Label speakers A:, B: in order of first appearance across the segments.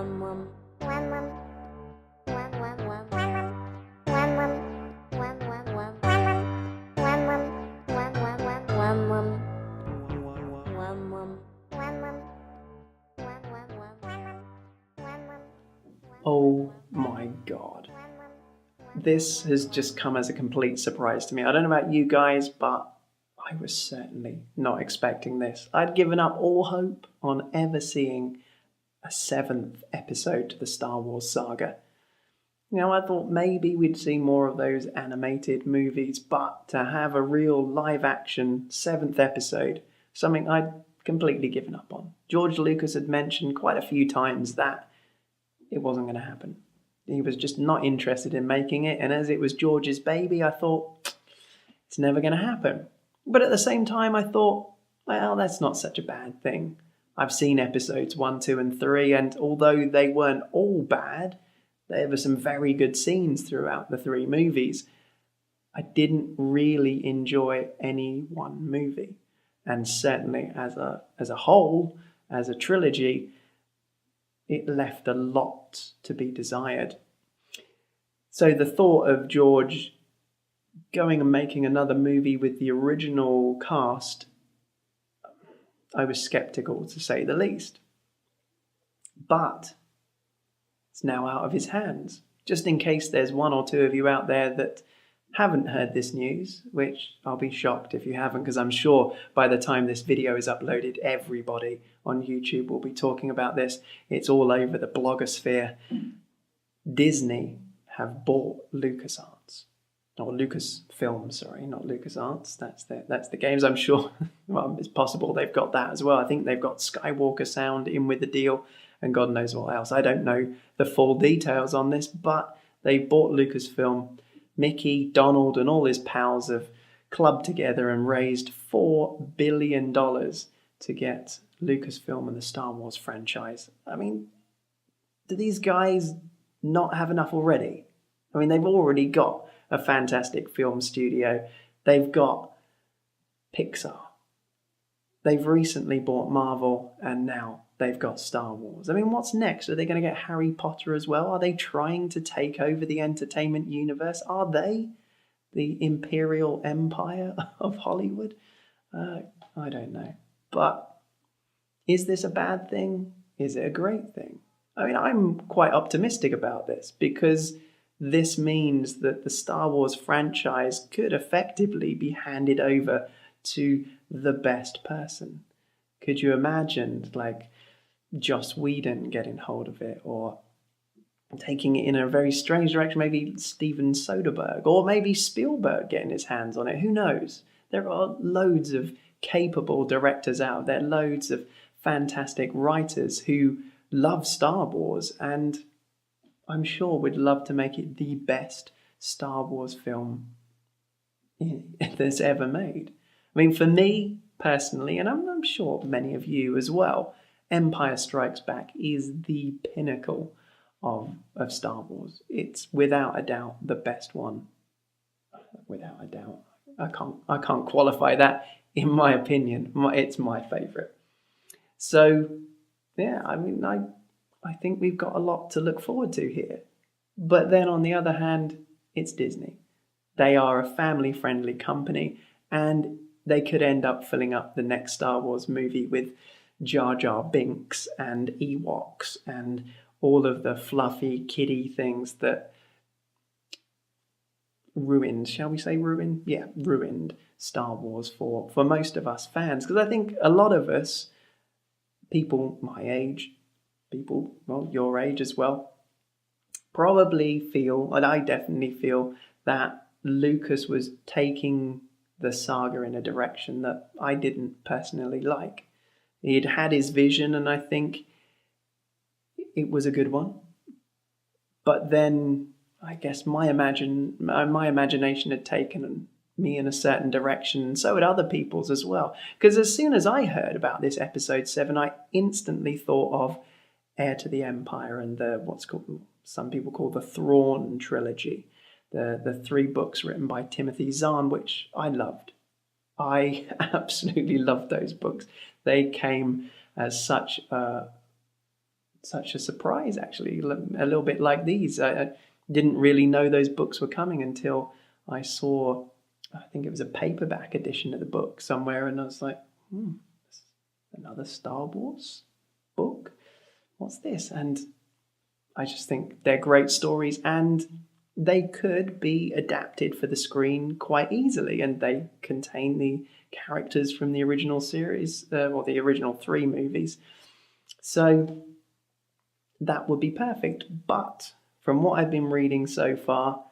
A: Oh my god. This has just come as a complete surprise to me. I don't know about you guys, but I was certainly not expecting this. I'd given up all hope on ever seeing a 7th episode to the Star Wars saga. You know, I thought maybe we'd see more of those animated movies, but to have a real live-action 7th episode, something I'd completely given up on. George Lucas had mentioned quite a few times that it wasn't going to happen. He was just not interested in making it, and as it was George's baby, I thought, it's never going to happen. But at the same time, I thought, well, that's not such a bad thing. I've seen episodes 1, 2, and 3, and although they weren't all bad, there were some very good scenes throughout the 3 movies. I didn't really enjoy any one movie. And certainly as a whole, as a trilogy, it left a lot to be desired. So the thought of George going and making another movie with the original cast, I was skeptical to say the least. But it's now out of his hands. Just in case there's 1 or 2 of you out there that haven't heard this news, which I'll be shocked if you haven't, because I'm sure by the time this video is uploaded, everybody on YouTube will be talking about this. It's all over the blogosphere. Disney have bought LucasArts. Or Lucasfilm, sorry, not LucasArts. That's the games, I'm sure. Well, it's possible they've got that as well. I think they've got Skywalker Sound in with the deal, and God knows what else. I don't know the full details on this, but they bought Lucasfilm. Mickey, Donald, and all his pals have clubbed together and raised $4 billion to get Lucasfilm and the Star Wars franchise. I mean, do these guys not have enough already? I mean, they've already got a fantastic film studio. They've got Pixar. They've recently bought Marvel, and now they've got Star Wars. I mean, what's next? Are they going to get Harry Potter as well? Are they trying to take over the entertainment universe? Are they the imperial empire of Hollywood? I don't know. But is this a bad thing? Is it a great thing? I mean, I'm quite optimistic about this because this means that the Star Wars franchise could effectively be handed over to the best person. Could you imagine, like, Joss Whedon getting hold of it, or taking it in a very strange direction, maybe Steven Soderbergh, or maybe Spielberg getting his hands on it? Who knows? There are loads of capable directors out there, loads of fantastic writers who love Star Wars, and I'm sure would love to make it the best Star Wars film that's ever made. I mean, for me personally, and I'm sure many of you as well, Empire Strikes Back is the pinnacle of Star Wars. It's without a doubt the best one. Without a doubt. I can't qualify that. In my opinion, it's my favourite. So, yeah, I mean, I think we've got a lot to look forward to here. But then on the other hand, it's Disney. They are a family-friendly company, and they could end up filling up the next Star Wars movie with Jar Jar Binks and Ewoks and all of the fluffy kiddie things that ruined, shall we say ruined? Yeah, ruined Star Wars for most of us fans. Because I think a lot of us, people my age, people, well, your age as well, probably feel, and I definitely feel, that Lucas was taking the saga in a direction that I didn't personally like. He'd had his vision, and I think it was a good one. But then I guess my imagination had taken me in a certain direction, and so had other people's as well. Because as soon as I heard about this episode 7, I instantly thought of Heir to the Empire and the what's called, some people call the Thrawn trilogy, the 3 books written by Timothy Zahn, which I loved. I absolutely loved those books. They came as such a such a surprise, actually, a little bit like these. I didn't really know those books were coming until I saw, I think it was a paperback edition of the book somewhere, and I was like, another Star Wars book? What's this? And I just think they're great stories, and they could be adapted for the screen quite easily, and they contain the characters from the original series, or the original 3 movies. So that would be perfect. But from what I've been reading so far,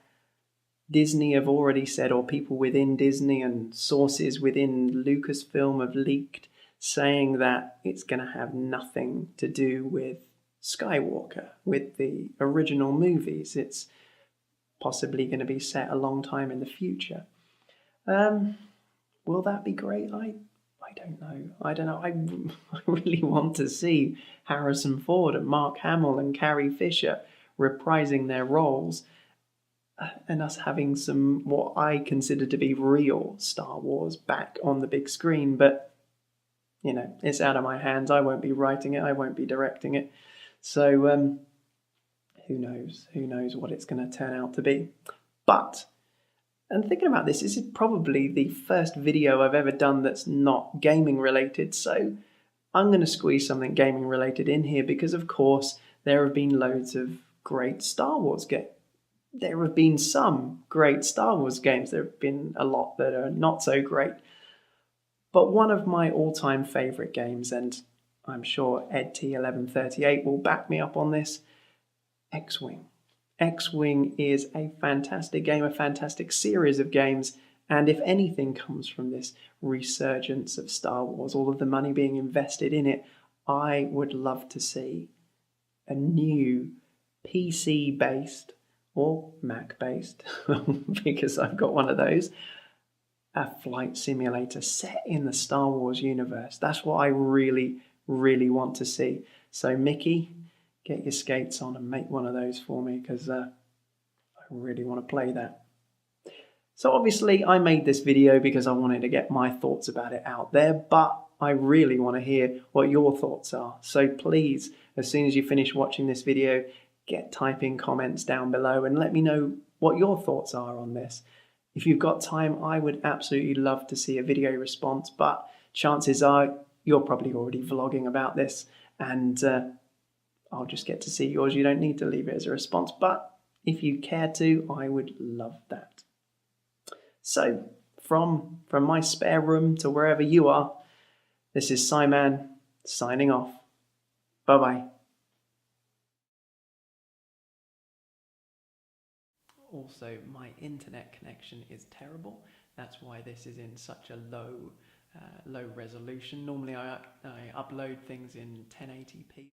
A: Disney have already said, or people within Disney and sources within Lucasfilm have leaked, saying that it's going to have nothing to do with Skywalker, with the original movies. It's possibly going to be set a long time in the future. Will that be great? I don't know. I really want to see Harrison Ford and Mark Hamill and Carrie Fisher reprising their roles, and us having some, what I consider to be real Star Wars back on the big screen. But, you know, it's out of my hands. I won't be writing it. I won't be directing it. So, who knows? Who knows what it's going to turn out to be? But, and thinking about this is probably the first video I've ever done that's not gaming related. So I'm going to squeeze something gaming related in here because, of course, there have been loads of great Star Wars games. There have been some great Star Wars games. There have been a lot that are not so great. But one of my all-time favourite games, and I'm sure EdT1138 will back me up on this, X-Wing. X-Wing is a fantastic game, a fantastic series of games, and if anything comes from this resurgence of Star Wars, all of the money being invested in it, I would love to see a new PC-based or Mac-based, because I've got one of those, a flight simulator set in the Star Wars universe. That's what I really, really want to see. So Mickey, get your skates on and make one of those for me, because I really want to play that. So obviously I made this video because I wanted to get my thoughts about it out there, but I really want to hear what your thoughts are. So please, as soon as you finish watching this video, get typing comments down below and let me know what your thoughts are on this. If you've got time, I would absolutely love to see a video response, but chances are you're probably already vlogging about this, and I'll just get to see yours. You don't need to leave it as a response, but if you care to, I would love that. So, from my spare room to wherever you are, this is Simon signing off. Bye-bye. Also, my internet connection is terrible. That's why this is in such a low resolution. Normally I upload things in 1080p.